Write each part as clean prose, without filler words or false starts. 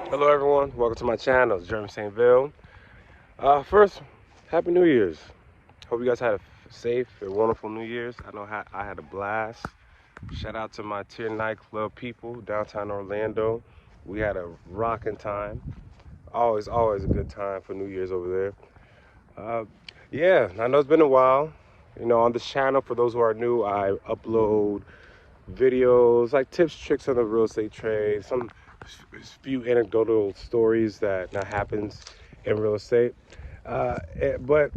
Hello everyone, welcome to my channel. It's Jeremy St. Ville. First, Happy New Year's. Hope you guys had a safe and wonderful New Year's. I know I had a blast. Shout out to my Tier nightclub people downtown Orlando. We had a rocking time. Always a good time for New Year's over there. Yeah, I know it's been a while. You know, on this channel, for those who are new, I upload videos like tips, tricks on the real estate trade, some few anecdotal stories that happens in real estate. But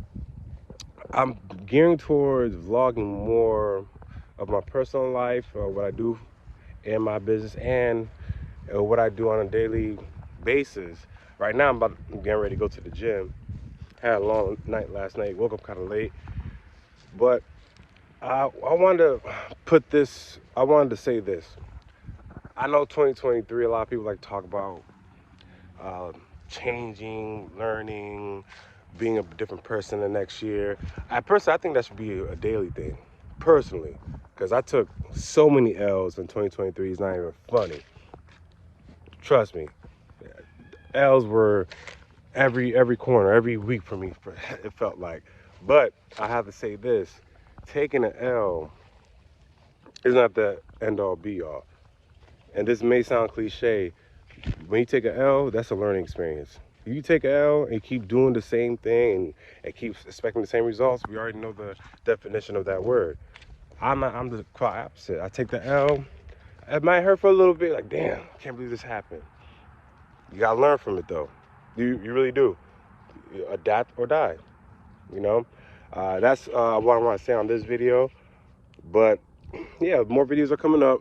I'm gearing towards vlogging more of my personal life, what I do in my business, and what I do on a daily basis. Right now, I'm getting ready to go to the gym. Had a long night last night. Woke up kind of late, but I wanted to put this. I wanted to say this. I know 2023. A lot of people like to talk about uh, changing, learning, being a different person the next year. I think that should be a daily thing, personally, because I took so many L's in 2023. It's not even funny. Trust me, L's were every corner, every week for me. It felt like, but I have to say this: taking an L is not the end all be all. And this may sound cliche. When you take an L, that's a learning experience. If you take an L and keep doing the same thing and keep expecting the same results, we already know the definition of that word. I'm the quite opposite. I take the L. It might hurt for a little bit, like, damn, I can't believe this happened. You gotta learn from it though. You really do. You adapt or die, you know? That's what I want to say on this video. But yeah, more videos are coming up.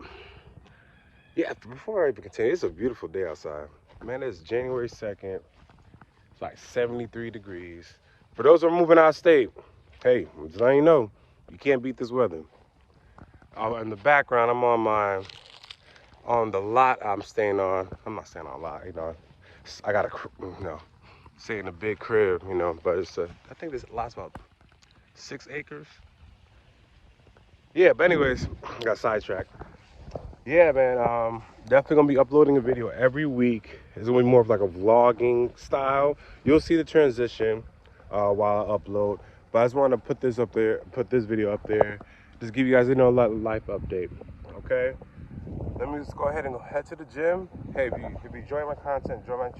Yeah, before I even continue, it's a beautiful day outside. Man, it's January 2nd. It's like 73 degrees. For those who are moving out of state, hey, I'm just letting you know, you can't beat this weather. In the background, on the lot I'm staying on. I'm not staying on a lot, you know. I got stay in a big crib, you know, but I think this lot's about 6 acres. Yeah, but anyways, got sidetracked. Yeah, man, definitely gonna be uploading a video every week. It's gonna be more of like a vlogging style. You'll see the transition while I upload. But I just want to put this up there, put this video up there, just give you guys, a life update. Okay. Let me just go ahead and head to the gym. Hey, if you enjoy my content, enjoy my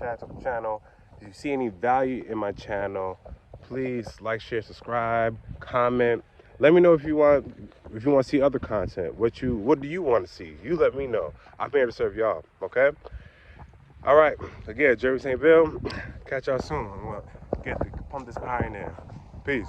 channel. If you see any value in my channel, please like, share, subscribe, comment. Let me know if you want to see other content. What do you want to see? You let me know. I'm here to serve y'all. Okay. All right. Again, Jerry St. Ville. Catch y'all soon. I'm gonna pump this iron in. Peace.